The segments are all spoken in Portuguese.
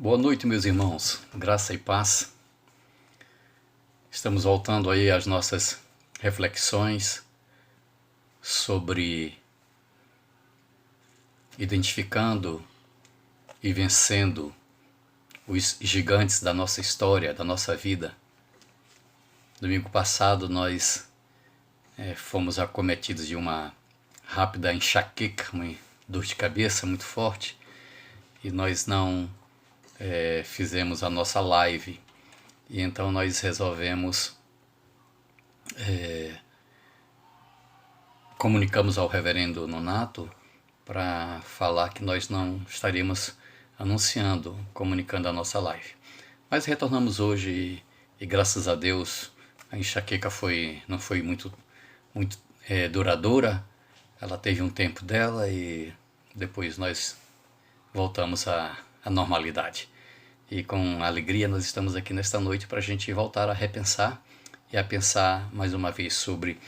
Boa noite, meus irmãos. Graça e paz. Estamos voltando aí às nossas reflexões sobre identificando e vencendo os gigantes da nossa história, da nossa vida. Domingo passado nós fomos acometidos de uma rápida enxaqueca, uma dor de cabeça muito forte, e nós não fizemos a nossa live, e então nós resolvemos, comunicamos ao reverendo Nonato para falar que nós não estaríamos anunciando, comunicando a nossa live. Mas retornamos hoje e graças a Deus a enxaqueca não foi muito duradoura. Ela teve um tempo dela e depois nós voltamos à normalidade. E com alegria nós estamos aqui nesta noite para a gente voltar a repensar e a pensar mais uma vez sobre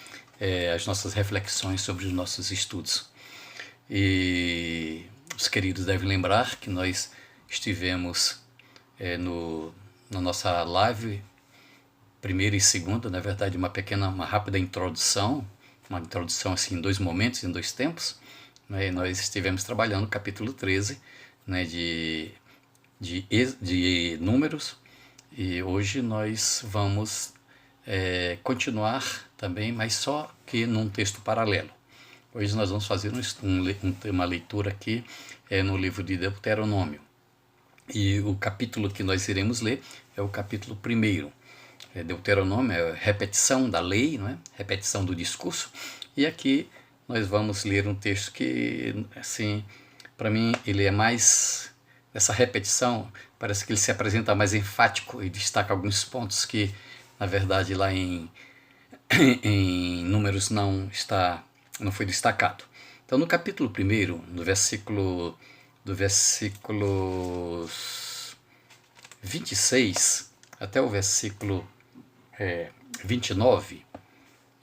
as nossas reflexões, sobre os nossos estudos. E os queridos devem lembrar que nós estivemos na nossa live, primeira e segunda, na verdade uma rápida introdução, uma introdução assim em dois momentos, em dois tempos, né? Nós estivemos trabalhando o capítulo 13, né, de Números, e hoje nós vamos continuar também, mas só que num texto paralelo. Hoje nós vamos fazer uma leitura aqui no livro de Deuteronômio, e o capítulo que nós iremos ler é o capítulo 1. Deuteronômio é repetição da lei, não é? Repetição do discurso, e aqui nós vamos ler um texto que, assim, para mim ele é mais... Essa repetição, parece que ele se apresenta mais enfático e destaca alguns pontos que, na verdade, lá em Números não foi destacado. Então, no capítulo 1, do versículo 26 até o versículo 29,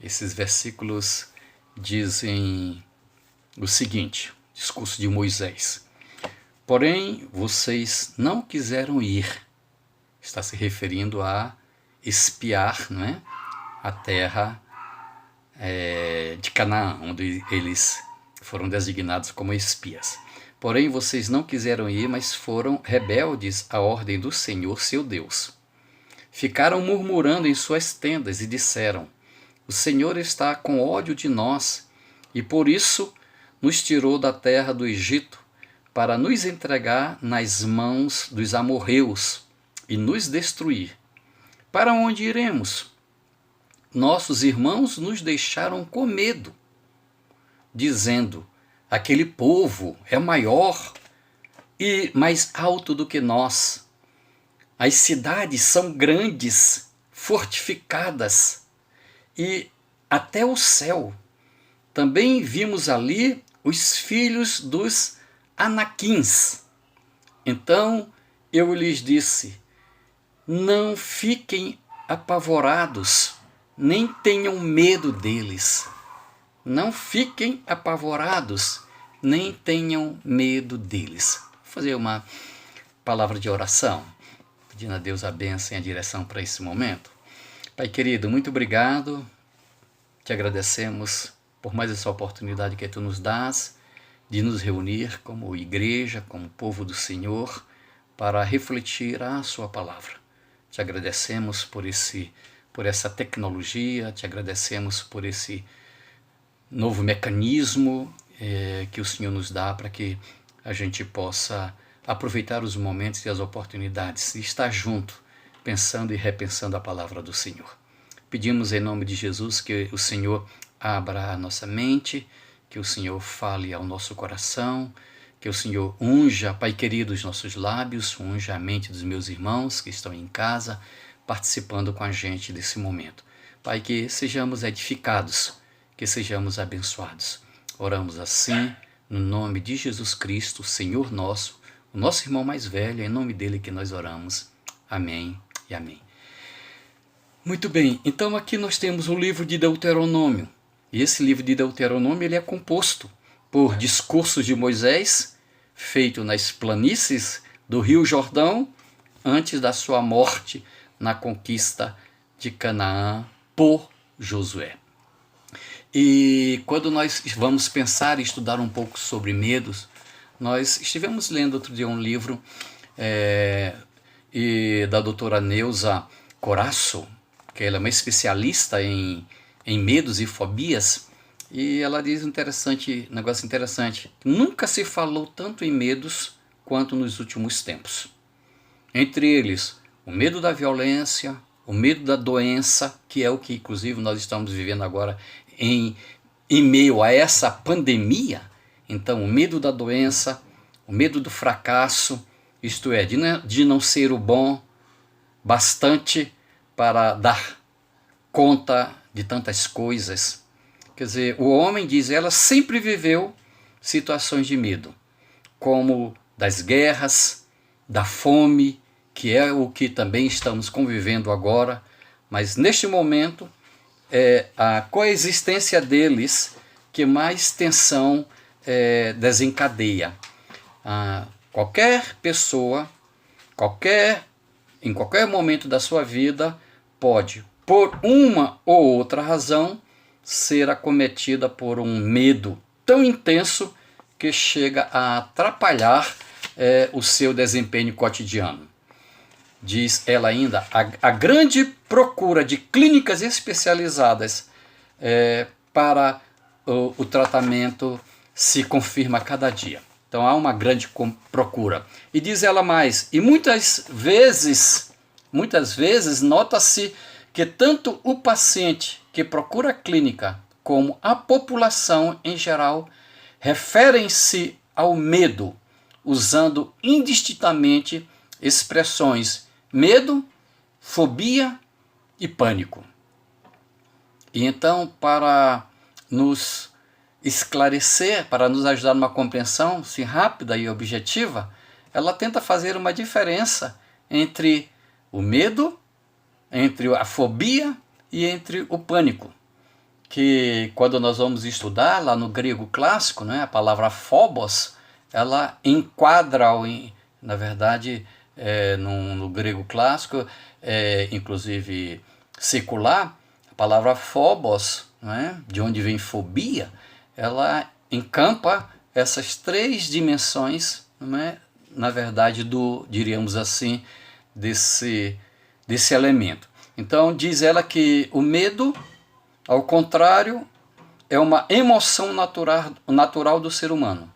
esses versículos dizem o seguinte: discurso de Moisés. Porém, vocês não quiseram ir. Está se referindo a espiar, não é? A terra de Canaã, onde eles foram designados como espias. Porém, vocês não quiseram ir, mas foram rebeldes à ordem do Senhor, seu Deus. Ficaram murmurando em suas tendas e disseram: o Senhor está com ódio de nós e por isso nos tirou da terra do Egito, para nos entregar nas mãos dos amorreus e nos destruir. Para onde iremos? Nossos irmãos nos deixaram com medo, dizendo: aquele povo é maior e mais alto do que nós. As cidades são grandes, fortificadas, e até o céu. Também vimos ali os filhos dos Anaquins. Então eu lhes disse: não fiquem apavorados, nem tenham medo deles. Não fiquem apavorados, nem tenham medo deles. Vou fazer uma palavra de oração, pedindo a Deus a bênção e a direção para esse momento. Pai querido, muito obrigado. Te agradecemos por mais essa oportunidade que Tu nos dás de nos reunir como igreja, como povo do Senhor, para refletir a Sua palavra. Te agradecemos por essa tecnologia, te agradecemos por esse novo mecanismo que o Senhor nos dá para que a gente possa aproveitar os momentos e as oportunidades e estar junto, pensando e repensando a palavra do Senhor. Pedimos em nome de Jesus que o Senhor abra a nossa mente, que o Senhor fale ao nosso coração, que o Senhor unja, Pai querido, os nossos lábios, unja a mente dos meus irmãos que estão em casa, participando com a gente desse momento. Pai, que sejamos edificados, que sejamos abençoados. Oramos assim, no nome de Jesus Cristo, Senhor nosso, o nosso irmão mais velho, é em nome dele que nós oramos. Amém e amém. Muito bem, então aqui nós temos o livro de Deuteronômio. E esse livro de Deuteronômio ele é composto por discursos de Moisés, feito nas planícies do Rio Jordão antes da sua morte na conquista de Canaã por Josué. E quando nós vamos pensar e estudar um pouco sobre medos, nós estivemos lendo outro dia um livro da doutora Neuza Corasso, que ela é uma especialista em medos e fobias, e ela diz um negócio interessante. Nunca se falou tanto em medos quanto nos últimos tempos. Entre eles, o medo da violência, o medo da doença, que é o que inclusive nós estamos vivendo agora em meio a essa pandemia. Então, o medo da doença, o medo do fracasso, isto é, de não ser o bom bastante para dar conta de tantas coisas. Quer dizer, o homem, diz ela, sempre viveu situações de medo, como das guerras, da fome, que é o que também estamos convivendo agora, mas neste momento é a coexistência deles que mais tensão desencadeia. Qualquer pessoa, em qualquer momento da sua vida, pode, por uma ou outra razão, ser acometida por um medo tão intenso que chega a atrapalhar o seu desempenho cotidiano. Diz ela ainda, a grande procura de clínicas especializadas para o tratamento se confirma a cada dia. Então há uma grande procura. E diz ela mais, e muitas vezes nota-se que tanto o paciente que procura a clínica como a população em geral referem-se ao medo, usando indistintamente expressões medo, fobia e pânico. E então, para nos esclarecer, para nos ajudar numa compreensão assim, rápida e objetiva, ela tenta fazer uma diferença entre o medo, entre a fobia e entre o pânico. Que quando nós vamos estudar lá no grego clássico, né, a palavra phobos, ela enquadra, na verdade, no grego clássico, inclusive secular, a palavra phobos, né, de onde vem fobia, ela encampa essas três dimensões, né, na verdade, diríamos assim, desse elemento. Então, diz ela que o medo, ao contrário, é uma emoção natural do ser humano.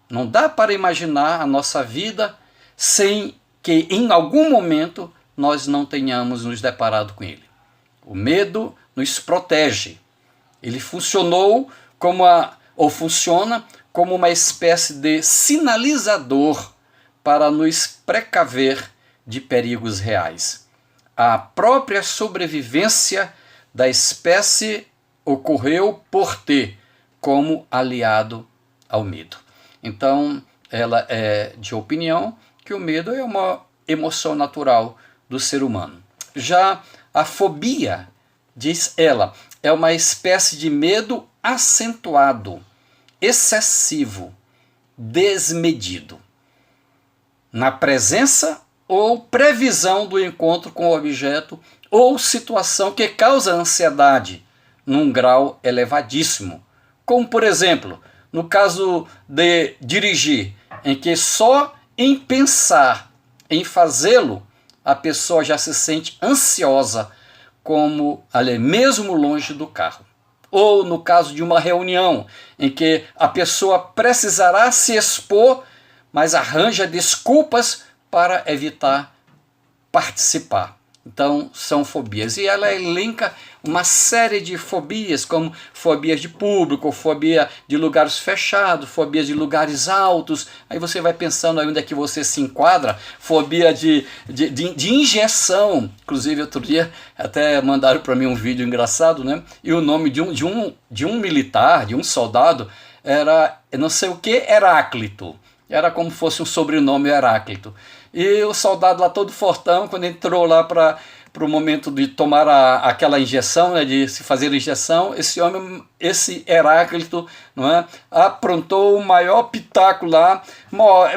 Não dá para imaginar a nossa vida sem que em algum momento nós não tenhamos nos deparado com ele. O medo nos protege. Ele funciona como uma espécie de sinalizador para nos precaver de perigos reais. A própria sobrevivência da espécie ocorreu por ter como aliado ao medo. Então, ela é de opinião que o medo é uma emoção natural do ser humano. Já a fobia, diz ela, é uma espécie de medo acentuado, excessivo, desmedido, na presença ou previsão do encontro com o objeto ou situação que causa ansiedade num grau elevadíssimo, como por exemplo, no caso de dirigir, em que só em pensar em fazê-lo, a pessoa já se sente ansiosa, como ali mesmo longe do carro. Ou no caso de uma reunião, em que a pessoa precisará se expor, mas arranja desculpas para evitar participar. Então, são fobias. E ela elenca uma série de fobias, como fobias de público, fobia de lugares fechados, fobias de lugares altos. Aí você vai pensando aí onde é que você se enquadra. Fobia de injeção. Inclusive, outro dia, até mandaram para mim um vídeo engraçado, né? E o nome de um militar, de um soldado, era, não sei o que, Heráclito. Era como se fosse um sobrenome Heráclito. E o soldado lá todo fortão, quando entrou lá para para o momento de tomar aquela injeção, né, de se fazer a injeção, esse Heráclito, não é, aprontou o maior pitaco lá,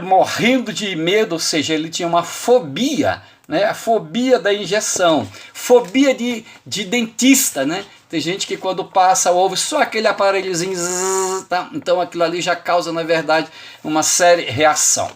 morrendo de medo, ou seja, ele tinha uma fobia, né, a fobia da injeção, fobia de dentista, né? Tem gente que quando passa ouve só aquele aparelhozinho, tá? Então aquilo ali já causa, na verdade, uma séria reação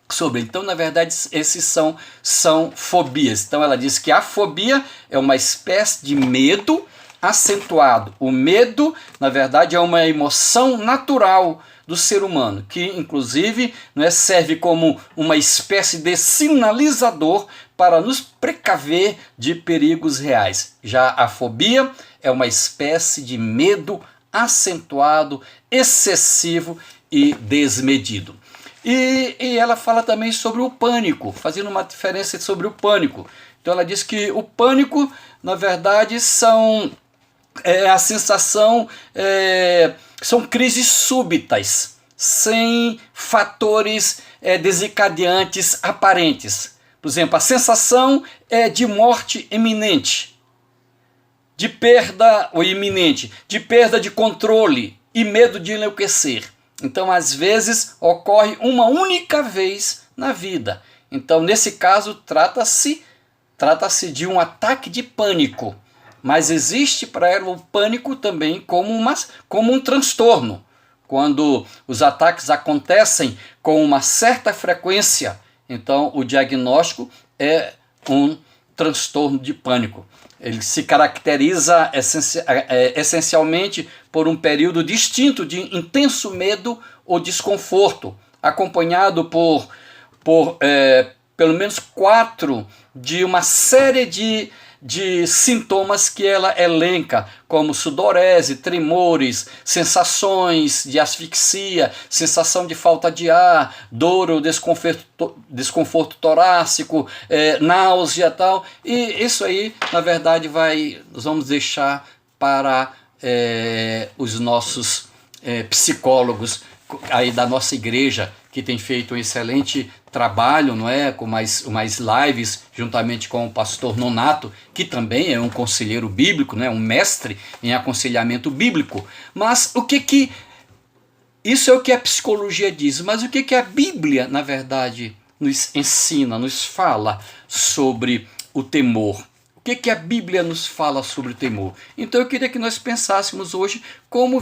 sobre. Então, na verdade, esses são fobias. Então ela diz que a fobia é uma espécie de medo acentuado. O medo, na verdade, é uma emoção natural do ser humano, que inclusive, né, serve como uma espécie de sinalizador para nos precaver de perigos reais. Já a fobia é uma espécie de medo acentuado, excessivo e desmedido. E ela fala também sobre o pânico, fazendo uma diferença sobre o pânico. Então ela diz que o pânico, na verdade, são crises súbitas, sem fatores desencadeantes aparentes. Por exemplo, a sensação é de morte iminente, de perda ou iminente, de perda de controle e medo de enlouquecer. Então, às vezes, ocorre uma única vez na vida. Então, nesse caso, trata-se de um ataque de pânico. Mas existe para ela o pânico também como um transtorno. Quando os ataques acontecem com uma certa frequência, então o diagnóstico é um transtorno de pânico. Ele se caracteriza essencialmente por um período distinto de intenso medo ou desconforto, acompanhado por pelo menos 4 de uma série de sintomas que ela elenca, como sudorese, tremores, sensações de asfixia, sensação de falta de ar, dor ou desconforto torácico, náusea e tal. E isso aí, na verdade, nós vamos deixar para os nossos psicólogos aí da nossa igreja, que tem feito um excelente trabalho, não é, com mais lives, juntamente com o pastor Nonato, que também é um conselheiro bíblico, né, um mestre em aconselhamento bíblico. Mas isso é o que a psicologia diz, mas o que a Bíblia, na verdade, nos ensina, nos fala sobre o temor? O que a Bíblia nos fala sobre o temor? Então eu queria que nós pensássemos hoje como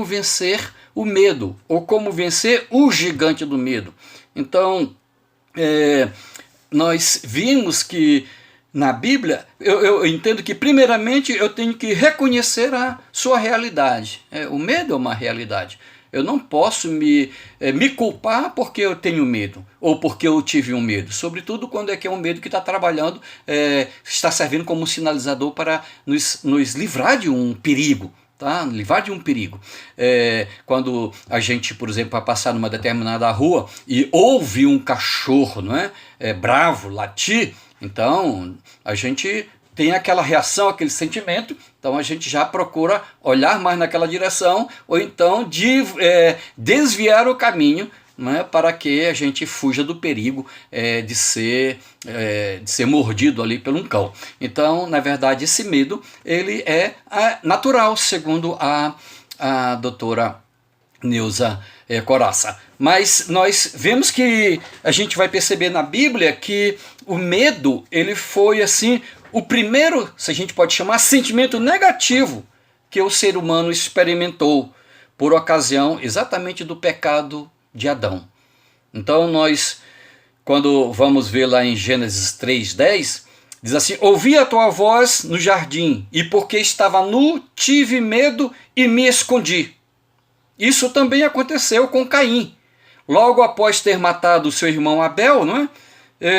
vencer o medo, ou como vencer o gigante do medo. Então, nós vimos que na Bíblia, eu entendo que primeiramente eu tenho que reconhecer a sua realidade. O medo é uma realidade. Eu não posso me culpar porque eu tenho medo, ou porque eu tive um medo. Sobretudo quando é um medo que está trabalhando, está servindo como um sinalizador para nos livrar de um perigo. Tá? Livrar de um perigo. Quando a gente, por exemplo, vai passar numa determinada rua e ouve um cachorro, não é? Bravo, latir, então a gente tem aquela reação, aquele sentimento, então a gente já procura olhar mais naquela direção, ou então desviar o caminho, né, para que a gente fuja do perigo de ser mordido ali por um cão. Então, na verdade, esse medo ele é natural, segundo a doutora Neuza Coraça. Mas nós vemos que a gente vai perceber na Bíblia que o medo ele foi assim o primeiro, se a gente pode chamar, sentimento negativo que o ser humano experimentou por ocasião exatamente do pecado de Adão. Então nós, quando vamos ver lá em Gênesis 3:10, diz assim: ouvi a tua voz no jardim, e porque estava nu, tive medo e me escondi. Isso também aconteceu com Caim. Logo após ter matado o seu irmão Abel, não é?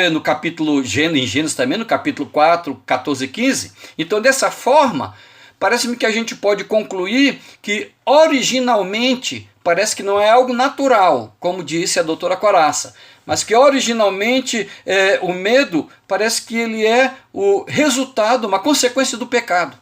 No capítulo, em Gênesis também, no capítulo 4, 14 e 15. Então, dessa forma, parece-me que a gente pode concluir que originalmente parece que não é algo natural, como disse a doutora Coraça, mas que originalmente o medo parece que ele é o resultado, uma consequência do pecado.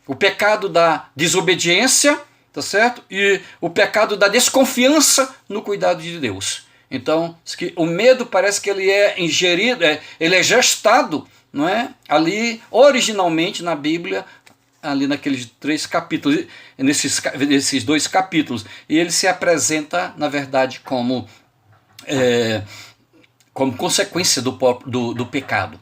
O pecado da desobediência, tá certo? E o pecado da desconfiança no cuidado de Deus. Então, o medo parece que ele é ingerido, ele é gestado não é? Ali, originalmente na Bíblia, ali naqueles 3 capítulos, nesses 2 capítulos, e ele se apresenta, na verdade, como consequência do pecado.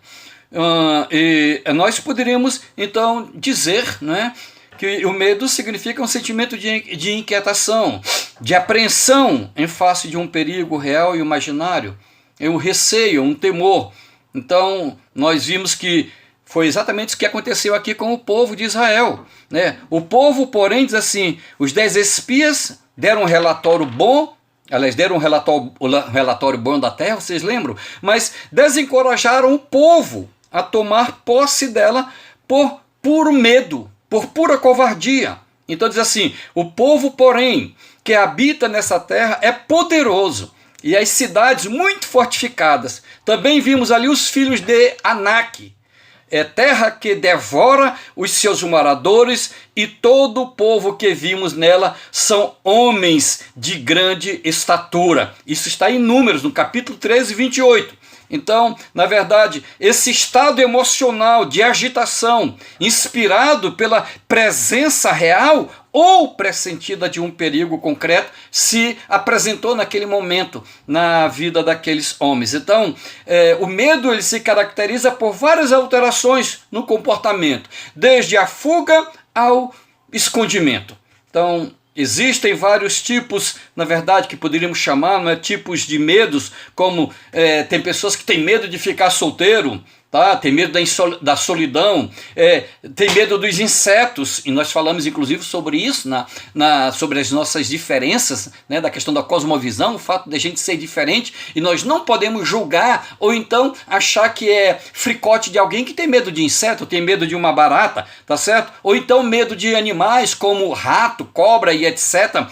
E nós poderíamos, então, dizer, não é, que o medo significa um sentimento de inquietação, de apreensão em face de um perigo real e imaginário, é um receio, um temor. Então, nós vimos que foi exatamente isso que aconteceu aqui com o povo de Israel, né? O povo, porém, diz assim, os 10 espias deram um relatório bom, aliás, deram um relatório bom da terra, vocês lembram? Mas desencorajaram o povo a tomar posse dela por puro medo, por pura covardia. Então diz assim, o povo, porém, que habita nessa terra é poderoso, e as cidades muito fortificadas. Também vimos ali os filhos de Anak, terra que devora os seus moradores, e todo o povo que vimos nela são homens de grande estatura. Isso está em Números, no capítulo 13, 28. Então, na verdade, esse estado emocional de agitação, inspirado pela presença real ou pressentida de um perigo concreto, se apresentou naquele momento na vida daqueles homens. Então, o medo ele se caracteriza por várias alterações no comportamento, desde a fuga ao escondimento. Então, existem vários tipos, na verdade, que poderíamos chamar, não é, tipos de medos, como tem pessoas que têm medo de ficar solteiro, tá? Tem medo da solidão, tem medo dos insetos, e nós falamos inclusive sobre isso, sobre as nossas diferenças, né, da questão da cosmovisão, o fato de a gente ser diferente, e nós não podemos julgar, ou então achar que é fricote de alguém que tem medo de inseto, tem medo de uma barata, tá certo? Ou então medo de animais como rato, cobra e etc.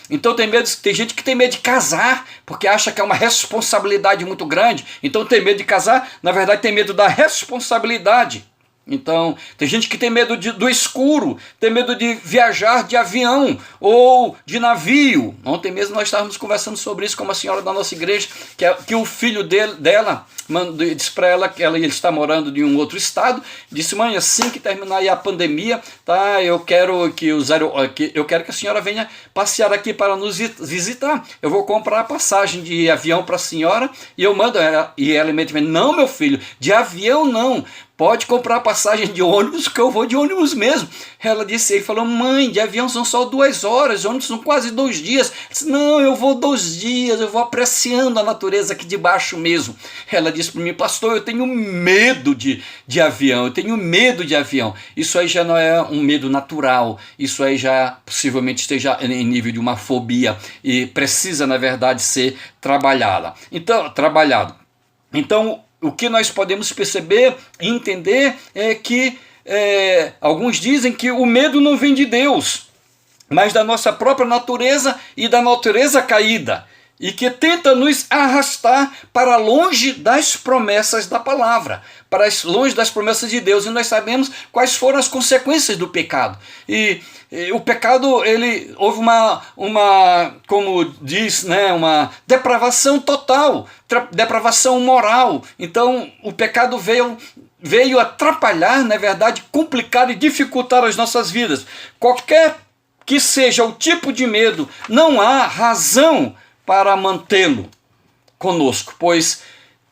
Então tem gente que tem medo de casar, porque acha que é uma responsabilidade muito grande, então tem medo de casar, na verdade tem medo da responsabilidade. Então, tem gente que tem medo do escuro, tem medo de viajar de avião ou de navio. Ontem mesmo nós estávamos conversando sobre isso com uma senhora da nossa igreja, que o filho dela disse para ela que ele está morando em um outro estado, disse, mãe, assim que terminar aí a pandemia, tá, eu quero que a senhora venha passear aqui para nos visitar. Eu vou comprar a passagem de avião para a senhora e eu mando ela. E ela imediatamente, não, meu filho, de avião não. Pode comprar a passagem de ônibus, que eu vou de ônibus mesmo. Ela disse, ele falou, mãe, de avião são só 2 horas, de ônibus são quase 2 dias. Eu disse, não, eu vou 2 dias, eu vou apreciando a natureza aqui de baixo mesmo. Ela disse para mim, pastor, eu tenho medo de avião, eu tenho medo de avião. Isso aí já não é um medo natural, isso aí já possivelmente esteja em nível de uma fobia e precisa, na verdade, ser trabalhado. Então, o que nós podemos perceber e entender é que alguns dizem que o medo não vem de Deus, mas da nossa própria natureza e da natureza caída, e que tenta nos arrastar para longe das promessas da palavra, para longe das promessas de Deus, e nós sabemos quais foram as consequências do pecado. E o pecado, houve uma como diz, né, uma depravação total, depravação moral. Então o pecado veio atrapalhar, na verdade, complicar e dificultar as nossas vidas. Qualquer que seja o tipo de medo, não há razão para mantê-lo conosco, pois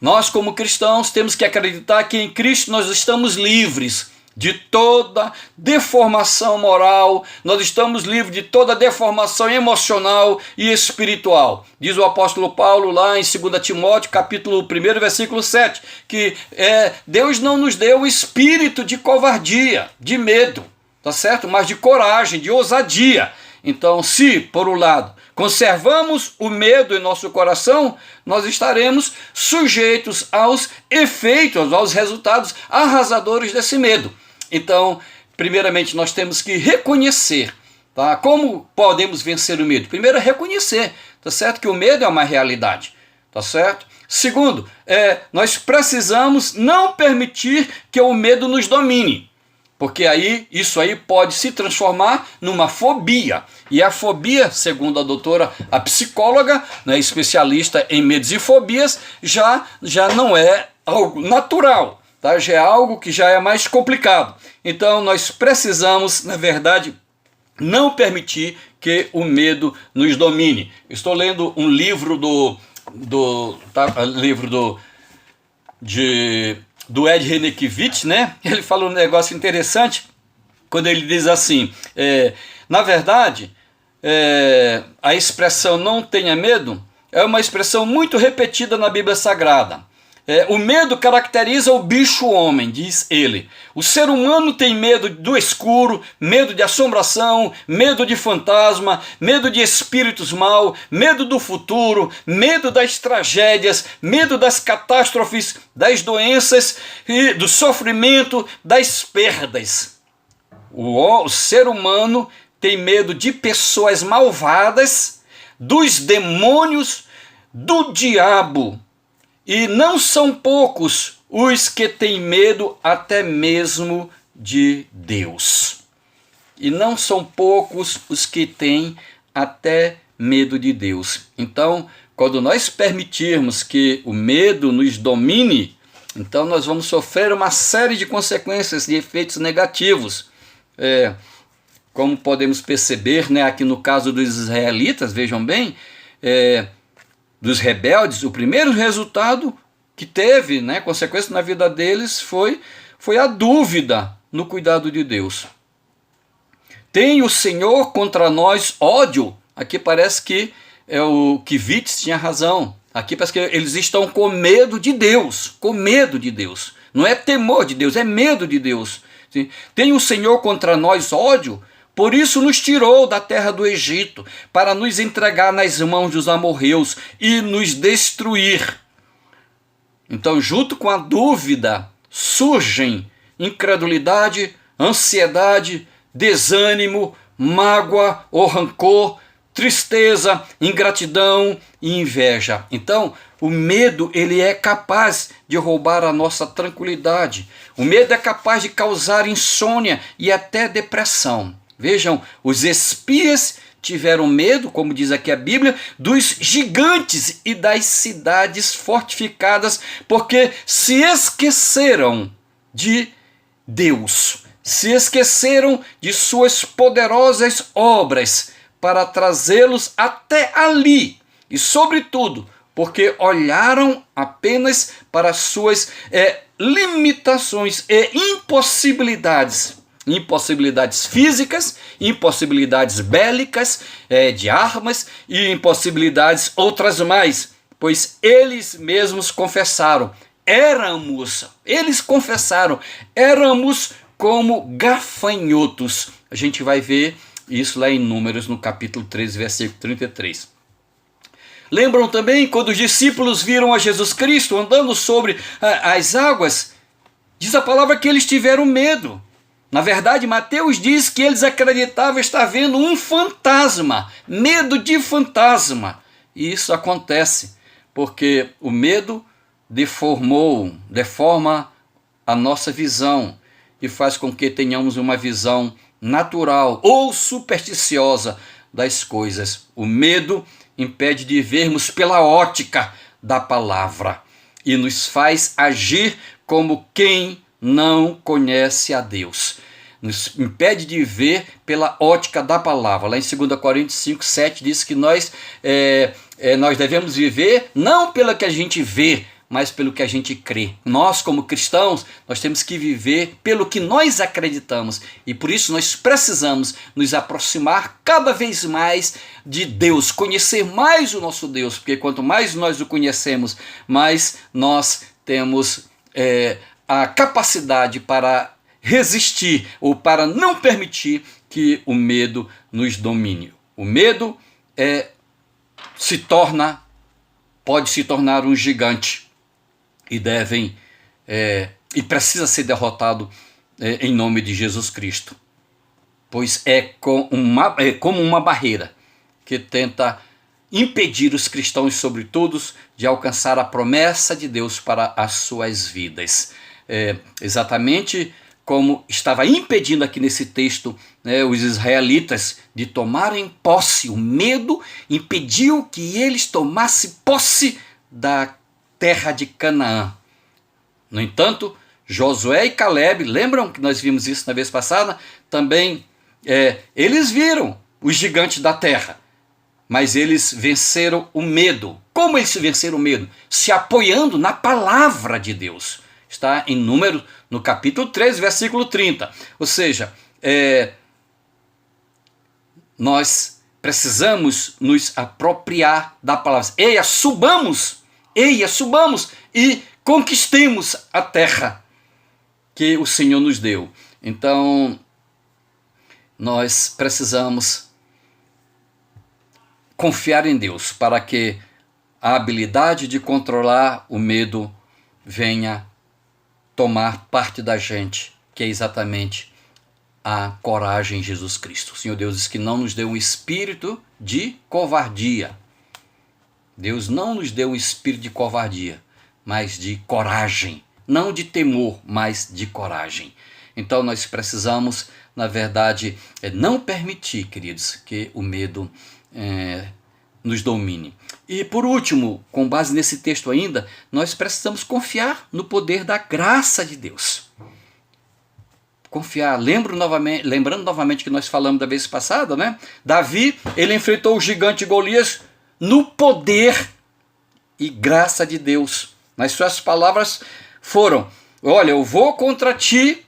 nós como cristãos temos que acreditar que em Cristo nós estamos livres de toda deformação moral, nós estamos livres de toda deformação emocional e espiritual. Diz o apóstolo Paulo lá em 2 Timóteo, capítulo 1, versículo 7, que Deus não nos deu o espírito de covardia, de medo, tá certo? Mas de coragem, de ousadia. Então, se, por um lado, conservamos o medo em nosso coração, nós estaremos sujeitos aos efeitos, aos resultados arrasadores desse medo. Então, primeiramente, nós temos que reconhecer, tá? Como podemos vencer o medo? Primeiro, reconhecer, tá certo? Que o medo é uma realidade, tá certo? Segundo, nós precisamos não permitir que o medo nos domine, porque isso aí pode se transformar numa fobia. E a fobia, segundo a doutora, a psicóloga, né, especialista em medos e fobias, já não é algo natural. tá? Já é algo que já é mais complicado. Então nós precisamos, na verdade, não permitir que o medo nos domine. Estou lendo um livro do Ed Renekiewicz, né? Ele fala um negócio interessante quando ele diz assim, na verdade, a expressão não tenha medo é uma expressão muito repetida na Bíblia Sagrada. O medo caracteriza o bicho-homem, diz ele. O ser humano tem medo do escuro, medo de assombração, medo de fantasma, medo de espíritos maus, medo do futuro, medo das tragédias, medo das catástrofes, das doenças, e do sofrimento, das perdas. O ser humano tem medo de pessoas malvadas, dos demônios, do diabo. E não são poucos os que têm medo até mesmo de Deus. E não são poucos os que têm até medo de Deus. Então, quando nós permitirmos que o medo nos domine, então nós vamos sofrer uma série de consequências, de efeitos negativos. Como podemos perceber, né, aqui no caso dos israelitas, vejam bem, dos rebeldes, o primeiro resultado que teve, né, consequência na vida deles foi a dúvida no cuidado de Deus. Tem o Senhor contra nós ódio? Aqui parece que o Kivitz tinha razão. Aqui parece que eles estão com medo de Deus, com medo de Deus. Não é temor de Deus, é medo de Deus. Tem o Senhor contra nós ódio? Por isso nos tirou da terra do Egito, para nos entregar nas mãos dos amorreus e nos destruir. Então, junto com a dúvida, surgem incredulidade, ansiedade, desânimo, mágoa ou rancor, tristeza, ingratidão e inveja. Então, o medo, ele é capaz de roubar a nossa tranquilidade. O medo é capaz de causar insônia e até depressão. Vejam, os espias tiveram medo, como diz aqui a Bíblia, dos gigantes e das cidades fortificadas, porque se esqueceram de Deus, se esqueceram de suas poderosas obras para trazê-los até ali, e sobretudo, porque olharam apenas para suas limitações e impossibilidades físicas, impossibilidades bélicas, de armas e impossibilidades outras mais, pois eles mesmos confessaram, éramos como gafanhotos. A gente vai ver isso lá em Números, no capítulo 13, versículo 33. Lembram também quando os discípulos viram a Jesus Cristo andando sobre as águas? Diz a palavra que eles tiveram medo. Na verdade, Mateus diz que eles acreditavam estar vendo um fantasma, medo de fantasma. E isso acontece porque o medo deforma a nossa visão e faz com que tenhamos uma visão natural ou supersticiosa das coisas. O medo impede de vermos pela ótica da palavra e nos faz agir como quem não conhece a Deus. Nos impede de ver pela ótica da palavra. Lá em 2 Coríntios 5, 7 diz que nós devemos viver não pelo que a gente vê, mas pelo que a gente crê. Nós, como cristãos, nós temos que viver pelo que nós acreditamos. E por isso nós precisamos nos aproximar cada vez mais de Deus, conhecer mais o nosso Deus, porque quanto mais nós o conhecemos, mais nós temos a capacidade para resistir ou para não permitir que o medo nos domine. O medo pode se tornar um gigante e precisa ser derrotado em nome de Jesus Cristo, pois é como uma barreira que tenta impedir os cristãos, sobretudo, de alcançar a promessa de Deus para as suas vidas. Exatamente como estava impedindo aqui nesse texto, os israelitas de tomarem posse. O medo impediu que eles tomassem posse da terra de Canaã. No entanto, Josué e Caleb, lembram que nós vimos isso na vez passada? Também eles viram os gigantes da terra, mas eles venceram o medo. Como eles venceram o medo? Se apoiando na palavra de Deus. Está em Números, no capítulo 3, versículo 30. Ou seja, nós precisamos nos apropriar da palavra. Eia, subamos e conquistemos a terra que o Senhor nos deu. Então, nós precisamos confiar em Deus para que a habilidade de controlar o medo venha tomar parte da gente, que é exatamente a coragem em Jesus Cristo. O Senhor Deus diz que não nos deu um espírito de covardia. Deus não nos deu um espírito de covardia, mas de coragem. Não de temor, mas de coragem. Então nós precisamos, na verdade, não permitir, queridos, que o medo nos domine. E por último, com base nesse texto ainda, nós precisamos confiar no poder da graça de Deus. Confiar. Lembrando novamente que nós falamos da vez passada, né? Davi, ele enfrentou o gigante Golias no poder e graça de Deus. Mas suas palavras foram: olha, eu vou contra ti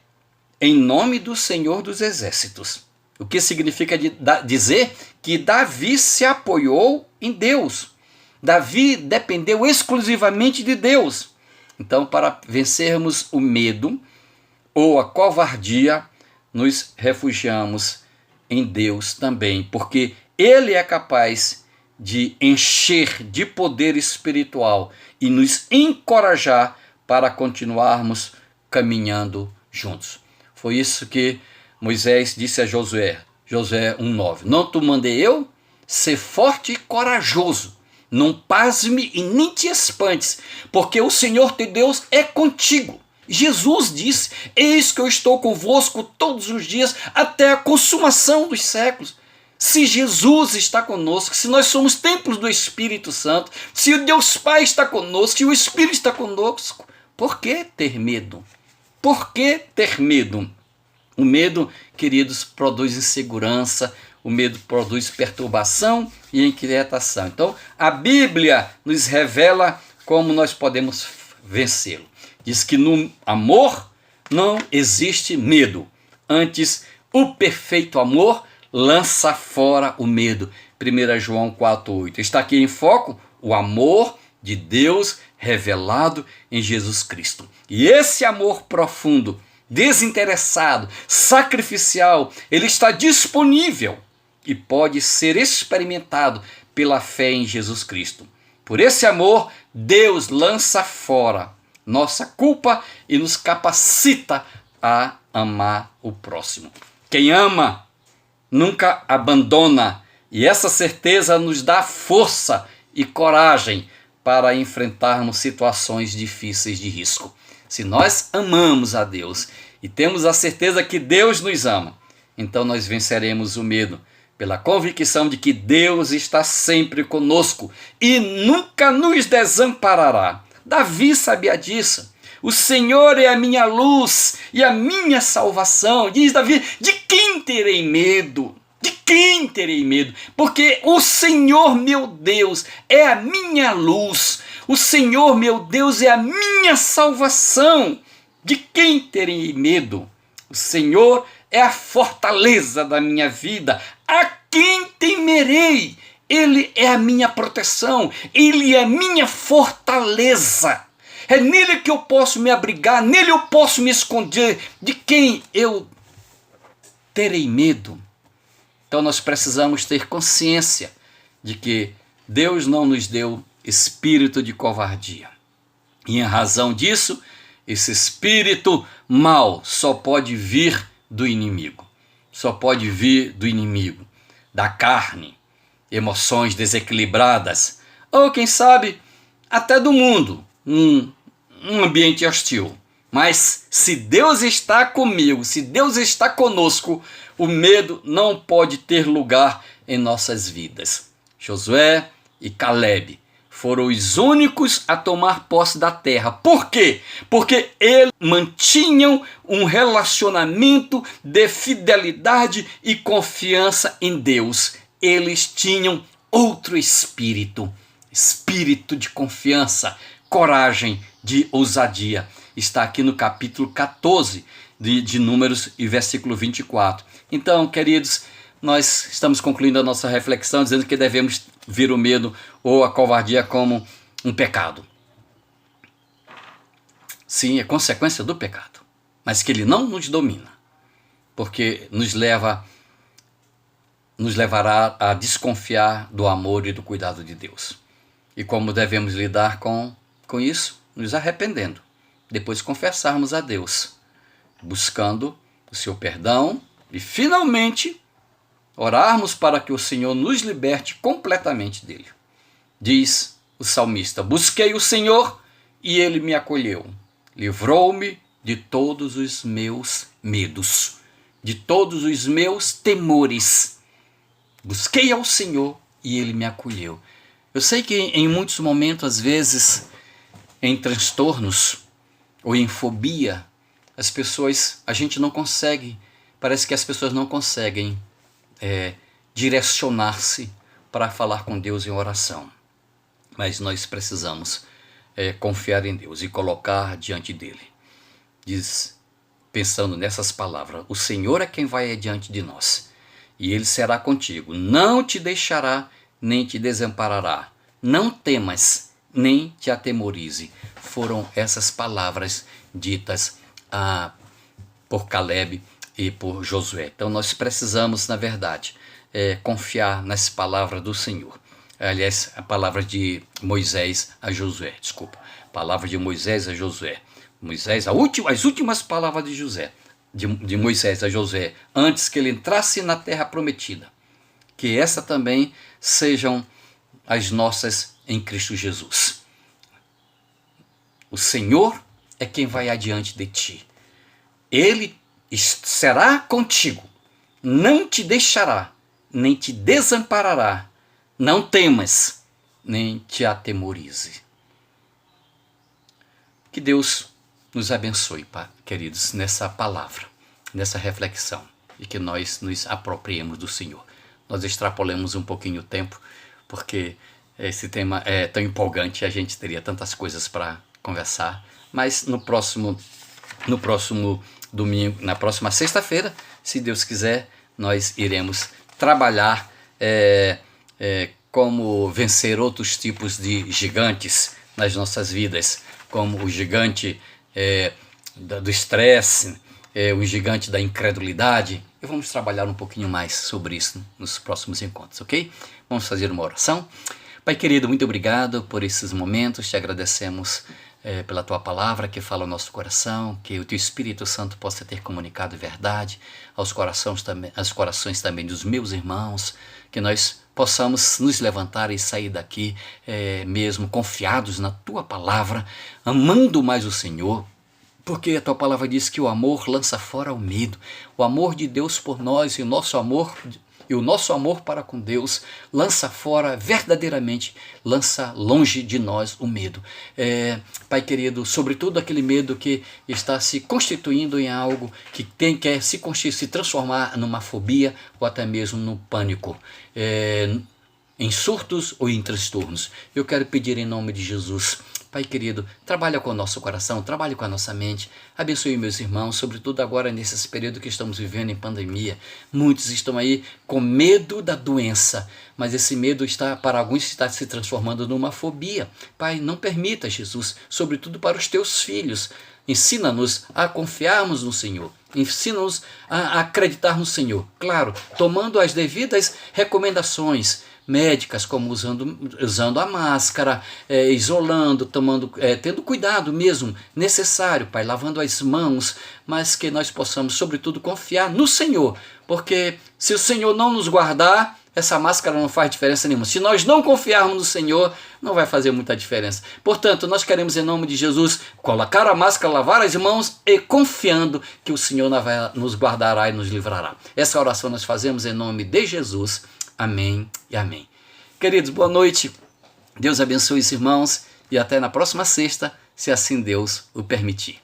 em nome do Senhor dos Exércitos. O que significa dizer que Davi se apoiou em Deus. Davi dependeu exclusivamente de Deus. Então, para vencermos o medo ou a covardia, nos refugiamos em Deus também, porque Ele é capaz de encher de poder espiritual e nos encorajar para continuarmos caminhando juntos. Foi isso que Moisés disse a Josué, Josué 1,9. Não te mandei eu? Ser forte e corajoso. Não pasme e nem te espantes, porque o Senhor teu Deus é contigo. Jesus disse: eis que eu estou convosco todos os dias até a consumação dos séculos. Se Jesus está conosco, se nós somos templos do Espírito Santo, se o Deus Pai está conosco, se o Espírito está conosco, por que ter medo? Por que ter medo? O medo, queridos, produz insegurança, o medo produz perturbação e inquietação. Então, a Bíblia nos revela como nós podemos vencê-lo. Diz que no amor não existe medo. Antes, o perfeito amor lança fora o medo. 1 João 4,8. Está aqui em foco o amor de Deus revelado em Jesus Cristo. E esse amor profundo, desinteressado, sacrificial, ele está disponível e pode ser experimentado pela fé em Jesus Cristo. Por esse amor, Deus lança fora nossa culpa e nos capacita a amar o próximo. Quem ama nunca abandona, e essa certeza nos dá força e coragem para enfrentarmos situações difíceis de risco. Se nós amamos a Deus e temos a certeza que Deus nos ama, então nós venceremos o medo pela convicção de que Deus está sempre conosco e nunca nos desamparará. Davi sabia disso. O Senhor é a minha luz e a minha salvação. Diz Davi: de quem terei medo? De quem terei medo? Porque o Senhor meu Deus é a minha luz. O Senhor meu Deus é a minha salvação. De quem terei medo? O Senhor é a fortaleza da minha vida. A quem temerei? Ele é a minha proteção. Ele é a minha fortaleza. É nele que eu posso me abrigar, nele eu posso me esconder. De quem eu terei medo? Então nós precisamos ter consciência de que Deus não nos deu espírito de covardia. E em razão disso, esse espírito mau só pode vir do inimigo. Só pode vir do inimigo, da carne, emoções desequilibradas, ou quem sabe até do mundo, um ambiente hostil. Mas se Deus está comigo, se Deus está conosco, o medo não pode ter lugar em nossas vidas. Josué e Caleb foram os únicos a tomar posse da terra. Por quê? Porque eles mantinham um relacionamento de fidelidade e confiança em Deus. Eles tinham outro espírito, espírito de confiança, coragem, de ousadia. Está aqui no capítulo 14 de Números e versículo 24. Então, queridos, nós estamos concluindo a nossa reflexão dizendo que devemos ver o medo ou a covardia como um pecado. Sim, é consequência do pecado, mas que ele não nos domina, porque nos levará a desconfiar do amor e do cuidado de Deus. E como devemos lidar com isso? Nos arrependendo, depois confessarmos a Deus, buscando o seu perdão e finalmente orarmos para que o Senhor nos liberte completamente dele. Diz o salmista: busquei o Senhor e ele me acolheu, livrou-me de todos os meus medos, de todos os meus temores. Busquei ao Senhor e ele me acolheu. Eu sei que em muitos momentos, às vezes, em transtornos ou em fobia, a gente não consegue, parece que as pessoas não conseguem direcionar-se para falar com Deus em oração. Mas nós precisamos confiar em Deus e colocar diante dele. Diz, pensando nessas palavras: o Senhor é quem vai adiante de nós, e ele será contigo, não te deixará nem te desamparará, não temas nem te atemorize. Foram essas palavras ditas por Caleb e por Josué. Então nós precisamos, na verdade, confiar nas palavras do Senhor. Aliás, a palavra de Moisés a Josué, palavra de Moisés a Josué. As últimas palavras de Moisés a Josué, antes que ele entrasse na terra prometida. Que essa também sejam as nossas em Cristo Jesus. O Senhor é quem vai adiante de ti. Ele será contigo, não te deixará, nem te desamparará. Não temas, nem te atemorize. Que Deus nos abençoe, queridos, nessa palavra, nessa reflexão, e que nós nos apropriemos do Senhor. Nós extrapolamos um pouquinho o tempo, porque esse tema é tão empolgante, a gente teria tantas coisas para conversar, mas no próximo domingo, na próxima sexta-feira, se Deus quiser, nós iremos trabalhar como vencer outros tipos de gigantes nas nossas vidas, como o gigante do estresse, o gigante da incredulidade. E vamos trabalhar um pouquinho mais sobre isso nos próximos encontros, ok? Vamos fazer uma oração. Pai querido, muito obrigado por esses momentos, te agradecemos pela tua palavra que fala ao nosso coração, que o teu Espírito Santo possa ter comunicado verdade aos corações também dos meus irmãos, que nós possamos nos levantar e sair daqui mesmo confiados na tua palavra, amando mais o Senhor, porque a tua palavra diz que o amor lança fora o medo. O amor de Deus por nós e o nosso amor para com Deus lança fora verdadeiramente, lança longe de nós o medo. Pai querido, sobretudo aquele medo que está se constituindo em algo que quer se transformar numa fobia ou até mesmo no pânico, em surtos ou em transtornos. Eu quero pedir em nome de Jesus, Pai querido, trabalha com o nosso coração, trabalhe com a nossa mente, abençoe meus irmãos, sobretudo agora nesse período que estamos vivendo em pandemia. Muitos estão aí com medo da doença, mas esse medo para alguns está se transformando numa fobia. Pai, não permita, Jesus, sobretudo para os teus filhos. Ensina-nos a confiarmos no Senhor. Ensina-nos a acreditar no Senhor. Claro, tomando as devidas recomendações médicas, como usando a máscara, isolando, tendo cuidado mesmo necessário, Pai, lavando as mãos, mas que nós possamos, sobretudo, confiar no Senhor, porque se o Senhor não nos guardar, essa máscara não faz diferença nenhuma. Se nós não confiarmos no Senhor, não vai fazer muita diferença. Portanto, nós queremos, em nome de Jesus, colocar a máscara, lavar as mãos e confiando que o Senhor nos guardará e nos livrará. Essa oração nós fazemos em nome de Jesus. Amém e amém. Queridos, boa noite. Deus abençoe os irmãos e até na próxima sexta, se assim Deus o permitir.